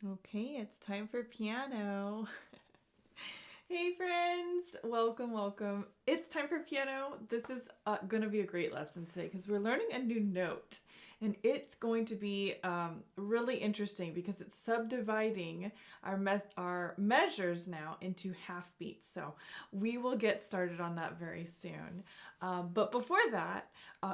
Okay, it's time for piano. Hey friends, welcome, welcome. It's time for piano. This is going to be a great lesson today because we're learning a new note. And it's going to be really interesting because it's subdividing our measures now into half beats. So we will get started on that very soon. But before that,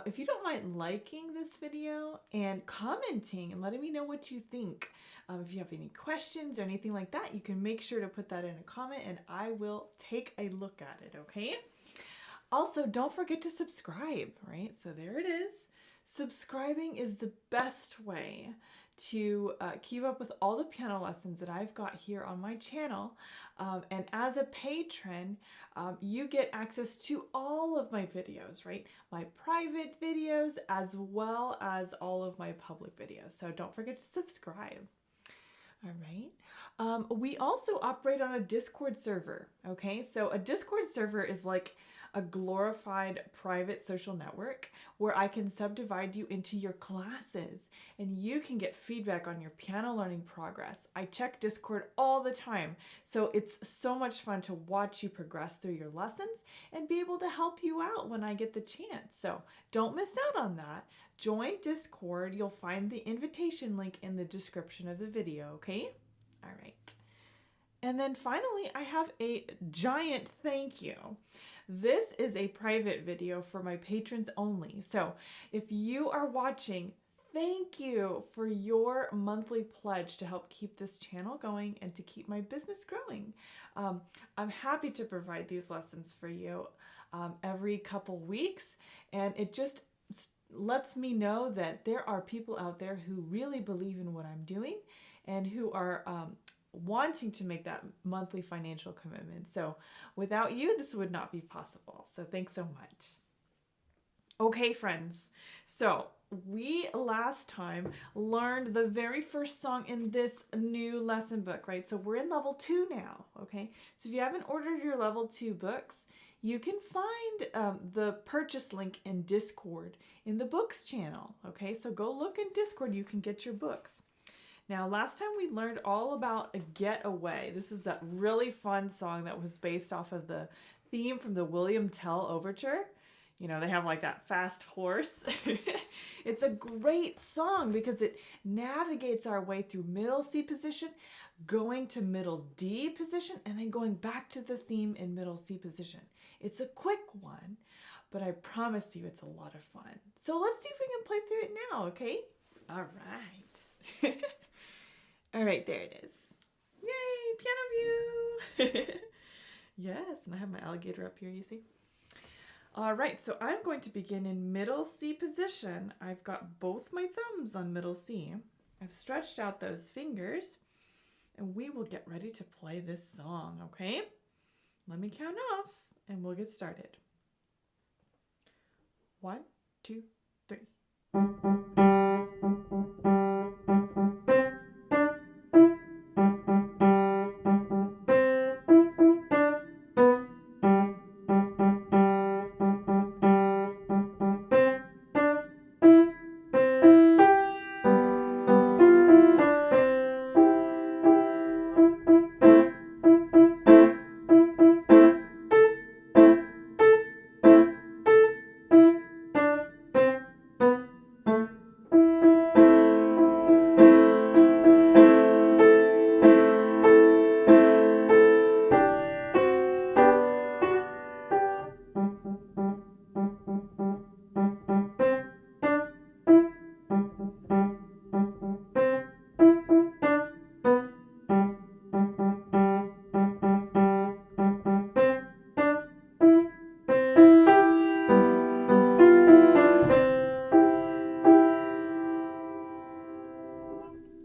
if you don't mind liking this video and commenting and letting me know what you think, if you have any questions or anything like that, you can make sure to put that in a comment and I will take a look at it, okay? Also, don't forget to subscribe, right? So there it is. Subscribing is the best way to keep up with all the piano lessons that I've got here on my channel. And as a patron, you get access to all of my videos, right? My private videos as well as all of my public videos. So don't forget to subscribe. All right. We also operate on a Discord server. Okay, so a Discord server is like a glorified private social network where I can subdivide you into your classes and you can get feedback on your piano learning progress. I check Discord all the time, so it's so much fun to watch you progress through your lessons and be able to help you out when I get the chance. So don't miss out on that. Join Discord. You'll find the invitation link in the description of the video, okay? All right. And then finally, I have a giant thank you. This is a private video for my patrons only. So if you are watching, thank you for your monthly pledge to help keep this channel going and to keep my business growing. I'm happy to provide these lessons for you every couple weeks, and it just lets me know that there are people out there who really believe in what I'm doing and who are wanting to make that monthly financial commitment. So without you, this would not be possible. So thanks so much. Okay, friends. So we last time learned the very first song in this new lesson book, right? So we're in level 2 now, okay? So if you haven't ordered your level 2 books, you can find the purchase link in Discord in the books channel, okay? So go look in Discord, you can get your books. Now, last time we learned all about a Getaway. This is that really fun song that was based off of the theme from the William Tell Overture. You know, they have like that fast horse. It's a great song because it navigates our way through middle C position, going to middle D position, and then going back to the theme in middle C position. It's a quick one, but I promise you it's a lot of fun. So let's see if we can play through it now, okay? All right. All right, there it is. Yay, piano view. Yes, and I have my alligator up here, you see? All right, so I'm going to begin in middle C position. I've got both my thumbs on middle C. I've stretched out those fingers, and we will get ready to play this song, okay? Let me count off, and we'll get started. 1, 2, 3.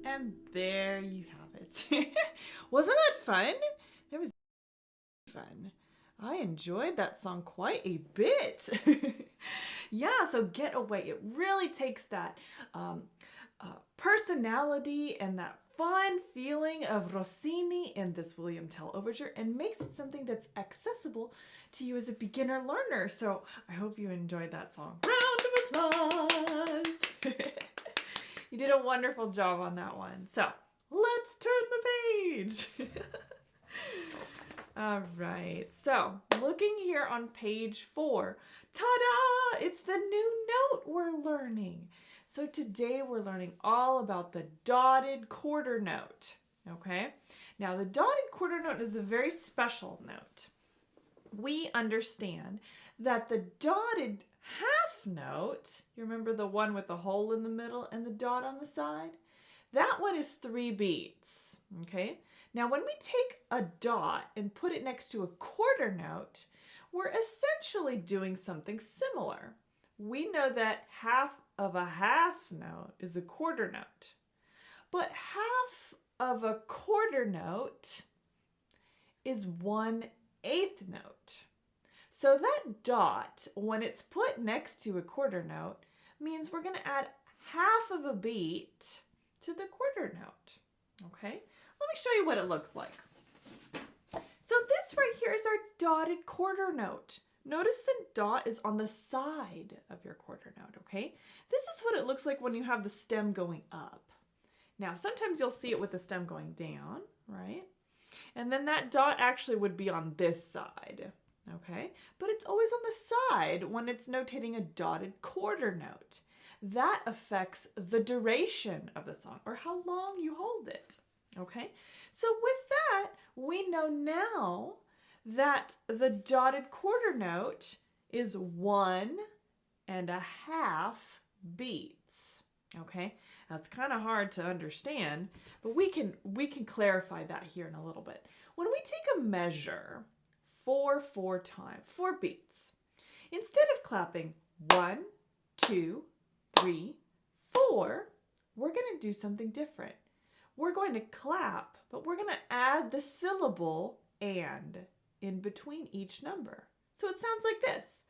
And there you have it. Wasn't that fun? That was fun. I enjoyed that song quite a bit. Yeah, so Getaway. It really takes that personality and that fun feeling of Rossini in this William Tell Overture and makes it something that's accessible to you as a beginner learner. So I hope you enjoyed that song. Round of applause! You did a wonderful job on that one. So Let's turn the page. All right, so looking here on page 4, ta-da! It's the new note we're learning. So today we're learning all about the dotted quarter note, okay? Now the dotted quarter note is a very special note. We understand that the dotted half note, you remember the one with the hole in the middle and the dot on the side? That one is 3 beats, okay? Now when we take a dot and put it next to a quarter note, we're essentially doing something similar. We know that half of a half note is a quarter note, but half of a quarter note is 1/8 note. So that dot, when it's put next to a quarter note, means we're going to add half of a beat to the quarter note, okay? Let me show you what it looks like. So this right here is our dotted quarter note. Notice the dot is on the side of your quarter note, okay? This is what it looks like when you have the stem going up. Now, sometimes you'll see it with the stem going down, right? And then that dot actually would be on this side, okay? But it's always on the side when it's notating a dotted quarter note. That affects the duration of the song, or how long you hold it, okay? So with that, we know now that the dotted quarter note is 1.5 beats, okay? That's kind of hard to understand, but we can clarify that here in a little bit. When we take a measure 4 beats, instead of clapping 1, 2, 3, 4, we're going to do something different. We're going to clap, but we're going to add the syllable "and" in between each number. So it sounds like this: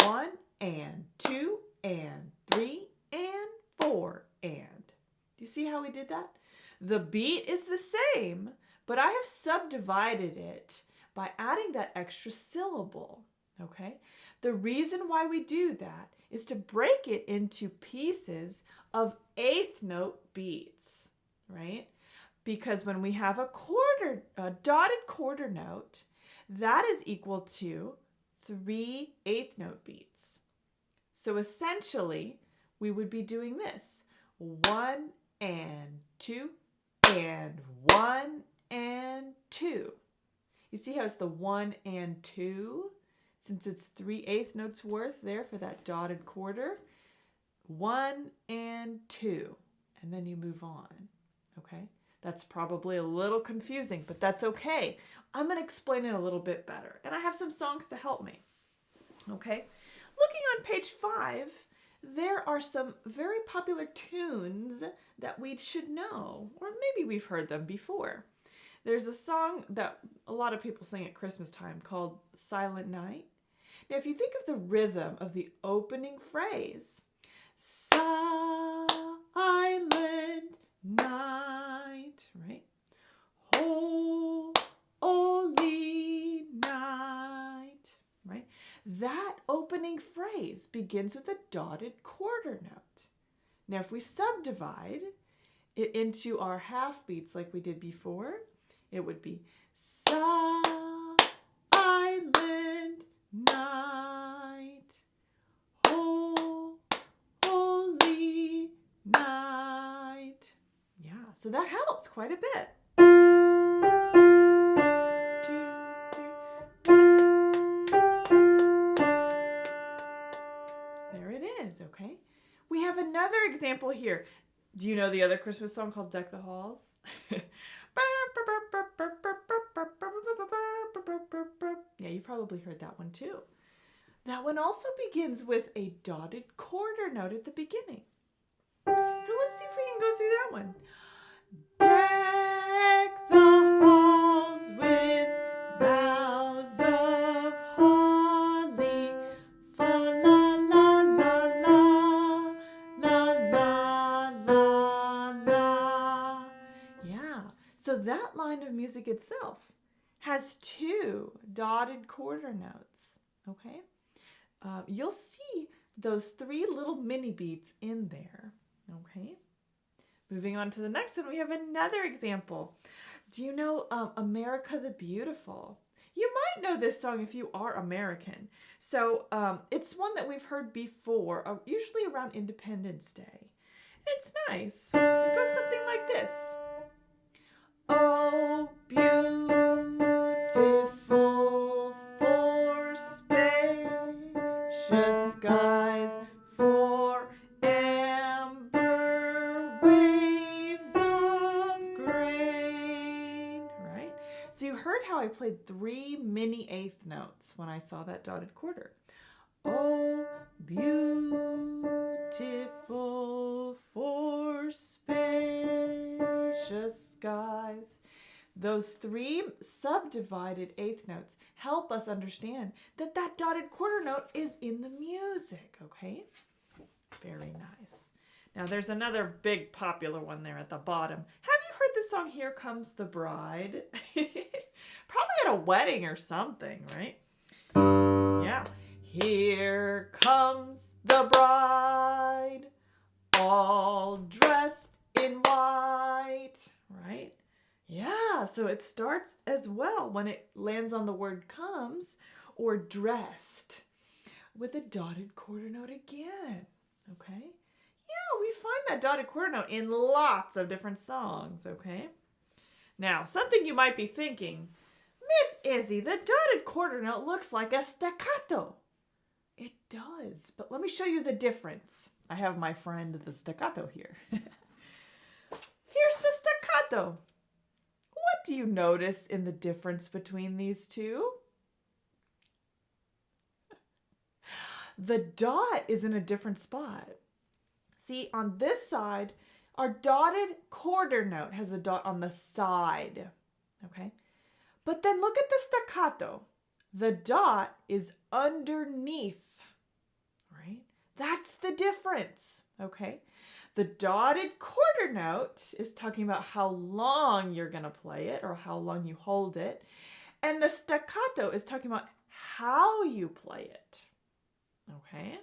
1 and 2 and 3 and 4 and. Do you see how we did that? The beat is the same, but I have subdivided it by adding that extra syllable, okay? The reason why we do that is to break it into pieces of 1/8 note beats, right? Because when we have a dotted quarter note, that is equal to 3 1/8 note beats. So essentially, we would be doing this: 1 and 2 and 1 and 2. You see how it's the 1 and 2? Since it's 3 1/8 notes worth there for that dotted quarter. 1 and 2. And then you move on, okay? That's probably a little confusing, but that's okay. I'm going to explain it a little bit better. And I have some songs to help me, okay? Looking on page 5, there are some very popular tunes that we should know, or maybe we've heard them before. There's a song that a lot of people sing at Christmas time called Silent Night. Now, if you think of the rhythm of the opening phrase, silent night, right? Holy night, right? That opening phrase begins with a dotted quarter note. Now, if we subdivide it into our half beats like we did before, it would be silent night, holy night. Yeah, so that helps quite a bit. 2, 3. There it is, okay? We have another example here. Do you know the other Christmas song called Deck the Halls? Yeah, you've probably heard that one too. That one also begins with a dotted quarter note at the beginning. So let's see if we can go through that one. Deck the halls with boughs of holly, fa la la la la, la la la. Yeah, so that line of music itself has 2 dotted quarter notes, okay? You'll see those 3 little mini beats in there, okay? Moving on to the next one, we have another example. Do you know America the Beautiful? You might know this song if you are American. So it's one that we've heard before, usually around Independence Day. It's nice. It goes something like this. Oh, beautiful for spacious skies, for amber waves of grain. Right? So you heard how I played 3 mini eighth notes when I saw that dotted quarter. Oh, beautiful for spacious skies. Those 3 subdivided eighth notes help us understand that that dotted quarter note is in the music, okay? Very nice. Now there's another big popular one there at the bottom. Have you heard the song Here Comes the Bride? Probably at a wedding or something, right? Yeah. Here comes the bride, all dressed in white, right? Yeah, so it starts as well when it lands on the word comes or dressed with a dotted quarter note again, okay? Yeah, we find that dotted quarter note in lots of different songs, okay? Now, something you might be thinking, Miss Izzy, the dotted quarter note looks like a staccato. It does, but let me show you the difference. I have my friend the staccato here. Here's the staccato. What do you notice in the difference between these two? The dot is in a different spot. See, on this side, our dotted quarter note has a dot on the side, okay? But then look at the staccato. The dot is underneath, right? That's the difference, okay? The dotted quarter note is talking about how long you're going to play it or how long you hold it. And the staccato is talking about how you play it, okay?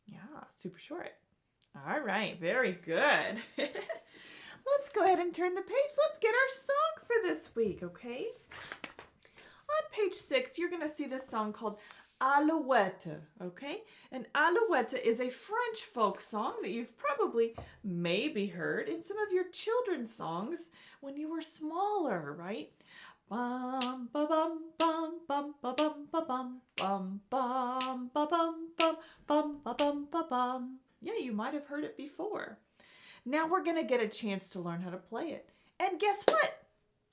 Yeah, super short. All right, very good. Let's go ahead and turn the page. Let's get our song for this week, okay? On page 6, you're going to see this song called Alouette, okay? And Alouette is a French folk song that you've probably maybe heard in some of your children's songs when you were smaller, right? Bum ba bum bum bum ba bum ba bum bum bum ba bum bum bum ba bum ba bum. Yeah, you might have heard it before. Now we're going to get a chance to learn how to play it. And guess what?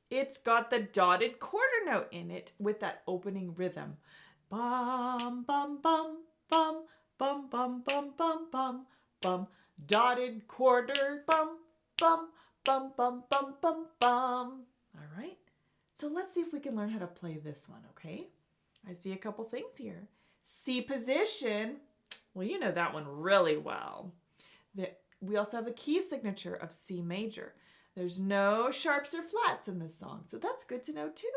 It's got the dotted quarter note in it with that opening rhythm. Bum, bum, bum, bum, bum, bum, bum, bum, bum, bum. Dotted quarter, bum, bum, bum, bum, bum, bum, bum. All right. So let's see if we can learn how to play this one, okay? I see a couple things here. C position. Well, you know that one really well. We also have a key signature of C major. There's no sharps or flats in this song, so that's good to know too.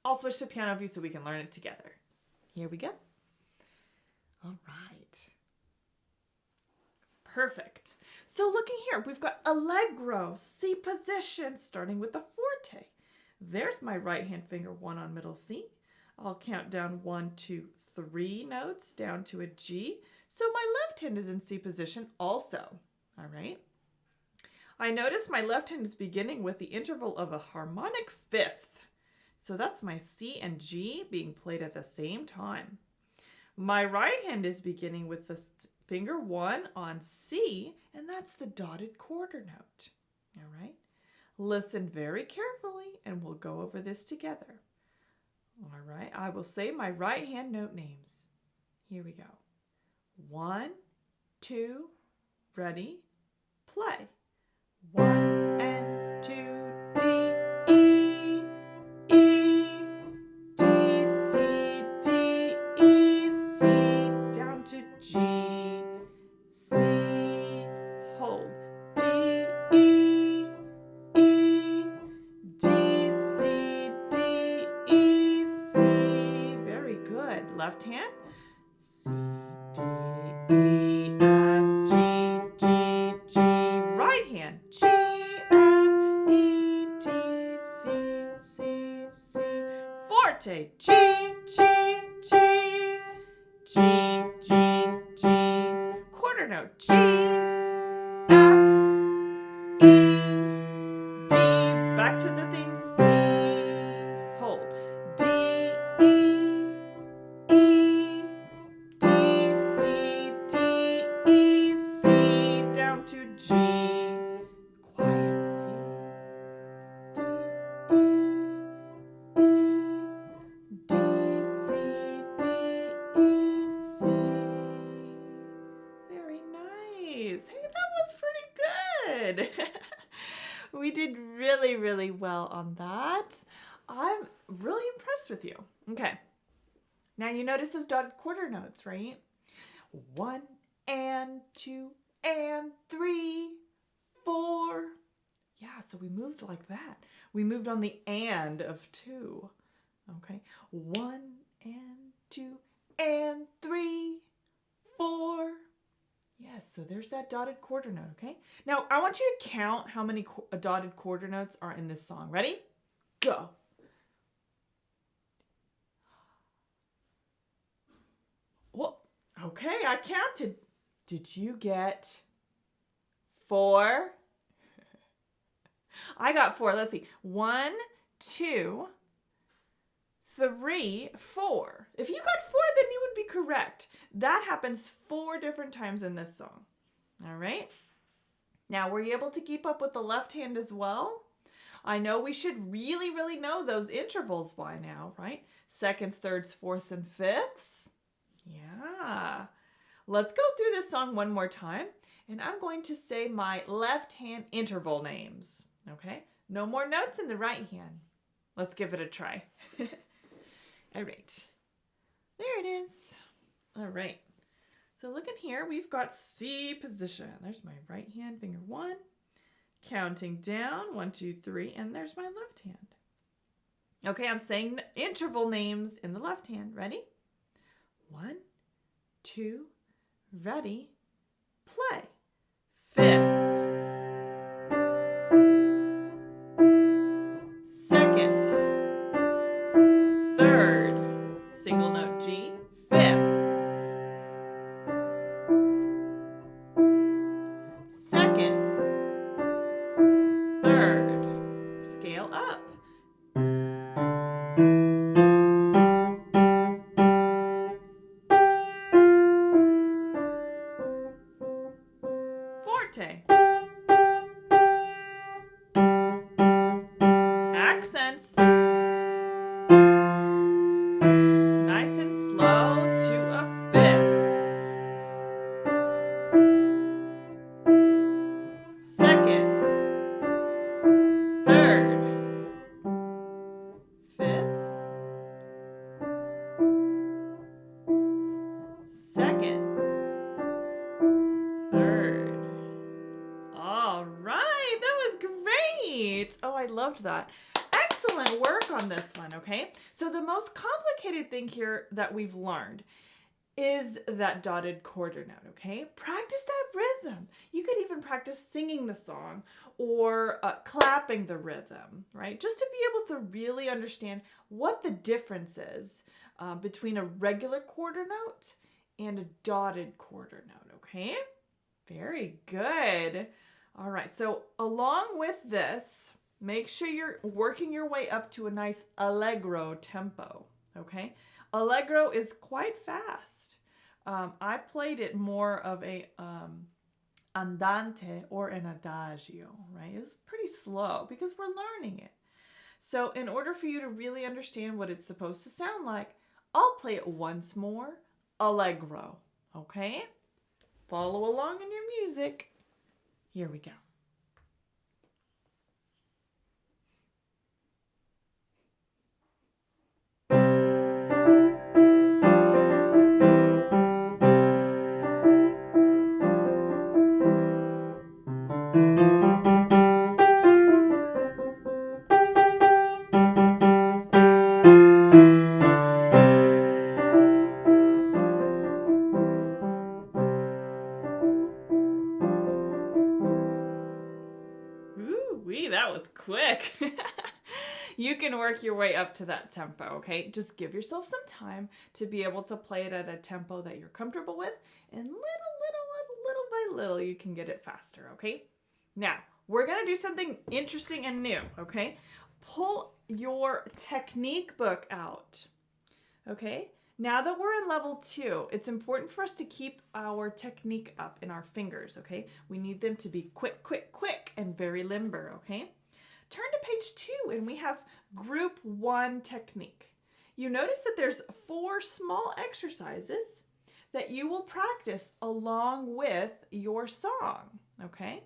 I'll switch to piano view so we can learn it together. Here we go. All right. Perfect. So looking here, we've got allegro, C position, starting with the forte. There's my right hand finger 1 on middle C. I'll count down 1, 2, 3 notes down to a G. So my left hand is in C position also. All right. I notice my left hand is beginning with the interval of a harmonic fifth. So that's my C and G being played at the same time. My right hand is beginning with the finger 1 on C, and that's the dotted quarter note. All right. Listen very carefully, and we'll go over this together. All right. I will say my right hand note names. Here we go. 1, 2, ready, play. 1 and 2, D, E, E, D, C, D, E, C, down to G, C, hold, D, E, E, D, C, D, E, C. Very good. Left hand. C, D, E, F, G, G, G. Right hand. G, forte. G, G, G, G, G, G. Quarter note. G, F, E, D. Back to the theme. C, hold. D, E, E, D, C, D, E, C. Down to G. Quiet. C, D, E, D, C, D, E, C. Very nice. Hey, that was pretty good. We did really, really well on that. I'm really impressed with you. Okay. Now you notice those dotted quarter notes, right? 1 and 2 and 3, 4. Yeah, so we moved like that. We moved on the and of 2. Okay. 1 and 2 and 3, 4. Yes, so there's that dotted quarter note, okay? Now, I want you to count how many dotted quarter notes are in this song. Ready? Go. Well, okay, I counted. Did you get 4? I got 4. Let's see. 1, 2, 3, 4. If you got 4, then you would be correct. That happens 4 different times in this song. All right. Now, were you able to keep up with the left hand as well? I know we should really, really know those intervals by now, right? Seconds, thirds, fourths, and fifths. Yeah. Let's go through this song one more time. And I'm going to say my left hand interval names. Okay? No more notes in the right hand. Let's give it a try. All right. There it is. All right. So look in here. We've got C position. There's my right hand, finger 1. Counting down, 1, 2, 3. And there's my left hand. Okay, I'm saying interval names in the left hand. Ready? 1, 2, ready, play. 5th. 2nd. 3rd. Single note G. 5th. 2nd. 3rd. Scale up. 4. Accents. Nice and slow to a 5th. 2nd. 3rd. 5th. 2nd. 3rd. All right, that was great. Oh, I loved that. Excellent work on this one, okay? So the most complicated thing here that we've learned is that dotted quarter note, okay? Practice that rhythm. You could even practice singing the song or clapping the rhythm, right? Just to be able to really understand what the difference is between a regular quarter note and a dotted quarter note, okay? Very good. All right, so along with this, make sure you're working your way up to a nice allegro tempo, okay? Allegro is quite fast. I played it more of a andante or an adagio, right? It was pretty slow because we're learning it. So in order for you to really understand what it's supposed to sound like, I'll play it once more, allegro, okay? Follow along in your music. Here we go. Ooh-wee, that was quick. You can work your way up to that tempo, okay? Just give yourself some time to be able to play it at a tempo that you're comfortable with, and little by little, you can get it faster, okay? Now, we're gonna do something interesting and new, okay? Pull your technique book out, okay? Now that we're in level 2, it's important for us to keep our technique up in our fingers, okay? We need them to be quick, and very limber, okay? Turn to page 2 and we have group 1 technique. You notice that there's 4 small exercises that you will practice along with your song, okay?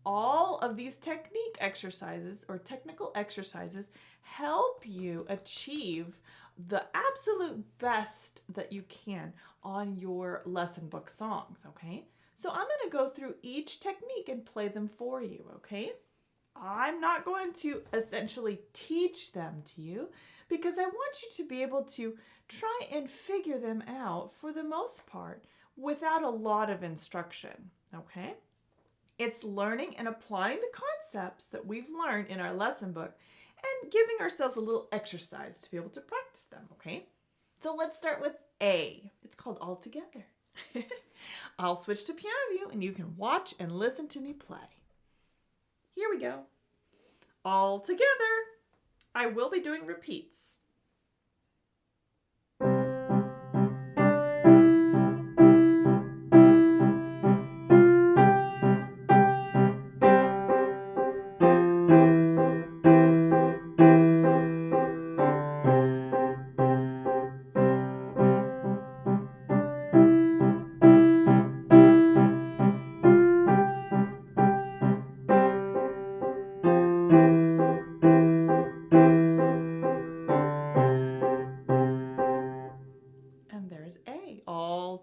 All of these technique exercises or technical exercises help you achieve the absolute best that you can on your lesson book songs, okay? So I'm going to go through each technique and play them for you, okay? I'm not going to essentially teach them to you because I want you to be able to try and figure them out for the most part without a lot of instruction, okay? It's learning and applying the concepts that we've learned in our lesson book and giving ourselves a little exercise to be able to practice them, okay? So let's start with A. It's called All Together. I'll switch to piano view and you can watch and listen to me play. Here we go. All together. I will be doing repeats.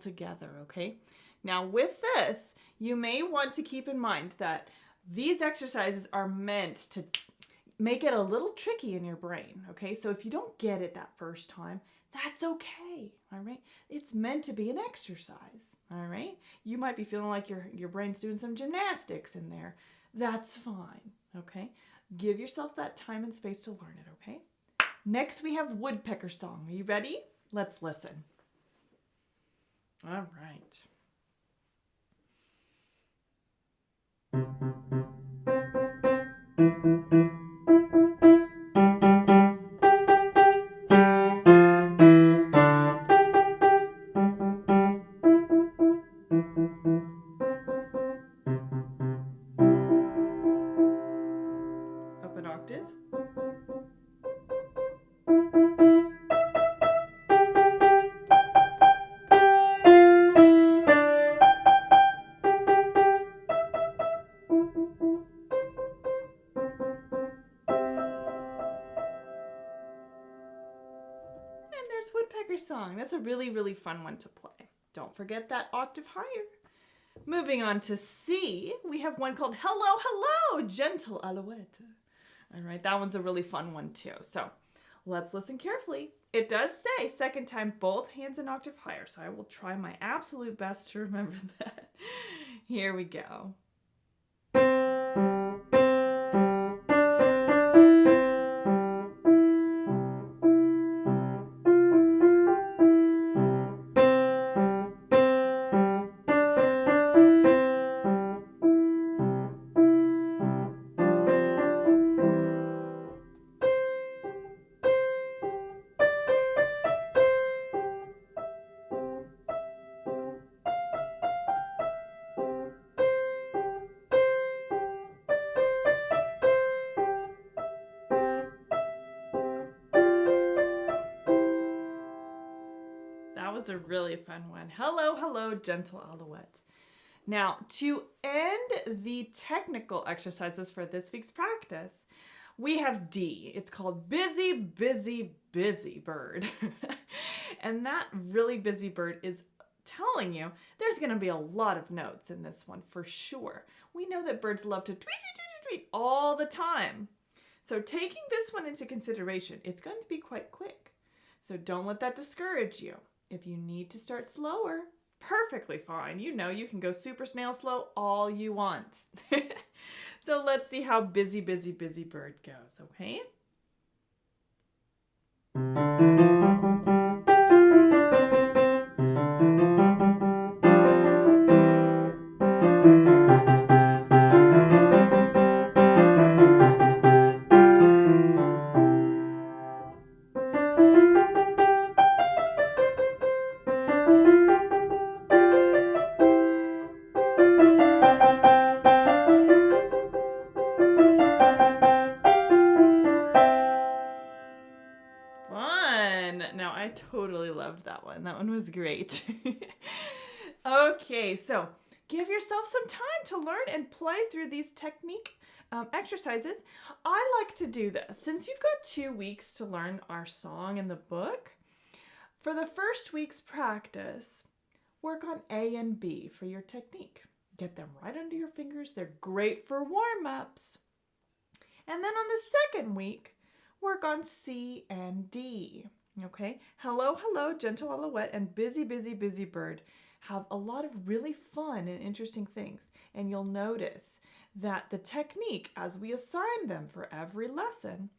Together, okay? Now with this, you may want to keep in mind that these exercises are meant to make it a little tricky in your brain, okay? So if you don't get it that first time, that's okay, all right? It's meant to be an exercise, all right? You might be feeling like your brain's doing some gymnastics in there. That's fine, okay? Give yourself that time and space to learn it, okay? Next, we have Woodpecker Song. Are you ready? Let's listen. All right. Up an octave. Woodpecker Song. That's a really fun one to play. Don't forget that octave higher. Moving on to C, we have one called Hello, Hello, Gentle Alouette. All right, that one's a really fun one too. So let's listen carefully. It does say second time, both hands an octave higher. So I will try my absolute best to remember that. Here we go. Was a really fun one. Hello, hello, gentle Alouette. Now, to end the technical exercises for this week's practice, we have D. It's called Busy, Busy, Busy Bird. And that really busy bird is telling you there's going to be a lot of notes in this one for sure. We know that birds love to tweet, tweet, tweet, tweet all the time. So taking this one into consideration, it's going to be quite quick. So don't let that discourage you. If you need to start slower, perfectly fine. You know you can go super snail slow all you want. So let's see how busy, busy, busy bird goes, okay? Fun. Now, I totally loved that one. That one was great. Okay, so give yourself some time to learn and play through these technique exercises. I like to do this. Since you've got 2 weeks to learn our song in the book, for the first week's practice, work on A and B for your technique. Get them right under your fingers. They're great for warm-ups. And then on the second week, work on C and D. Okay? Hello, hello, gentle Alouette and busy, busy, busy bird have a lot of really fun and interesting things. And you'll notice that the technique, as we assign them for every lesson,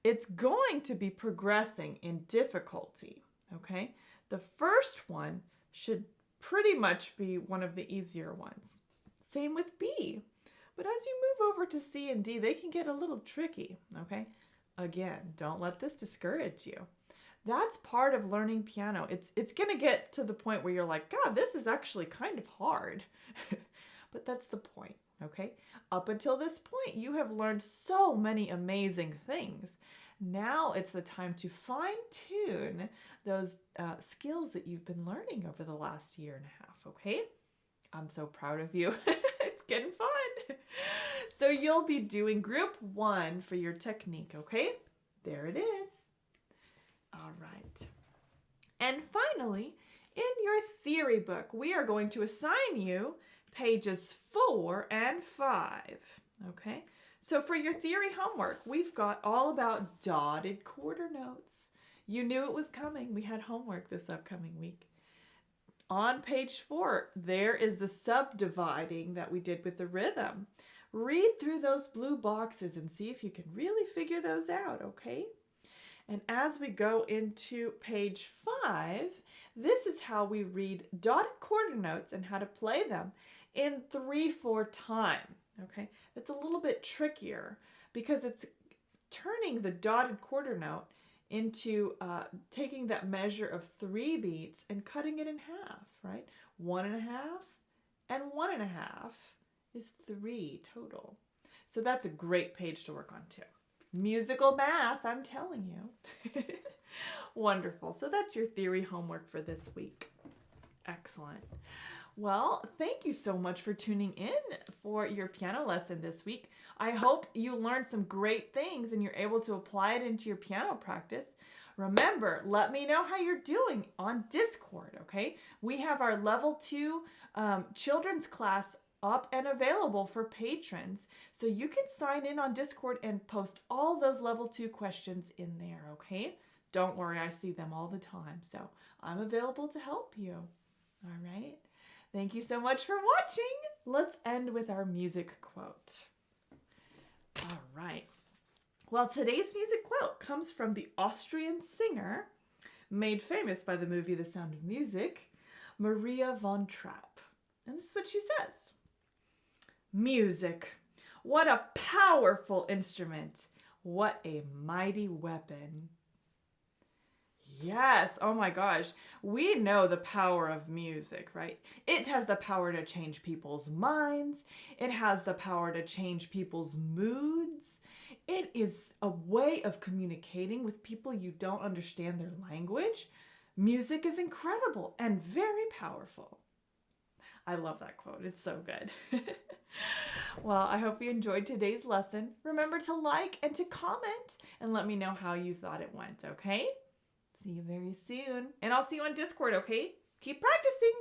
it's going to be progressing in difficulty. Okay? The first one should pretty much be one of the easier ones. Same with B. But as you move over to C and D, they can get a little tricky, okay? Again, don't let this discourage you. That's part of learning piano. It's going to get to the point where you're like, God, this is actually kind of hard. But that's the point, okay? Up until this point, you have learned so many amazing things. Now it's the time to fine-tune those skills that you've been learning over the last year and a half, okay? I'm so proud of you. It's getting fun. So you'll be doing group 1 for your technique, okay? There it is. All right. And finally, in your theory book, we are going to assign you pages 4 and 5, okay? So for your theory homework, we've got all about dotted quarter notes. You knew it was coming. We had homework this upcoming week. On page 4, there is the subdividing that we did with the rhythm. Read through those blue boxes and see if you can really figure those out, okay? And as we go into page 5, this is how we read dotted quarter notes and how to play them in 3/4 time, okay? It's a little bit trickier because it's turning the dotted quarter note into taking that measure of 3 beats and cutting it in half, right? 1 1/2 and 1 1/2 is 3 total. So that's a great page to work on too. Musical math, I'm telling you. Wonderful. So that's your theory homework for this week. Excellent. Well, thank you so much for tuning in for your piano lesson this week. I hope you learned some great things and you're able to apply it into your piano practice. Remember, let me know how you're doing on Discord, okay? We have our level 2 children's class up and available for patrons. So you can sign in on Discord and post all those level 2 questions in there, okay? Don't worry, I see them all the time. So I'm available to help you. All right. Thank you so much for watching. Let's end with our music quote. All right. Well, today's music quote comes from the Austrian singer, made famous by the movie The Sound of Music, Maria von Trapp. And this is what she says. Music. What a powerful instrument. What a mighty weapon. Yes, oh my gosh. We know the power of music, right? It has the power to change people's minds. It has the power to change people's moods. It is a way of communicating with people you don't understand their language. Music is incredible and very powerful. I love that quote. It's so good. Well, I hope you enjoyed today's lesson. Remember to like and to comment and let me know how you thought it went, okay? See you very soon. And I'll see you on Discord, okay? Keep practicing.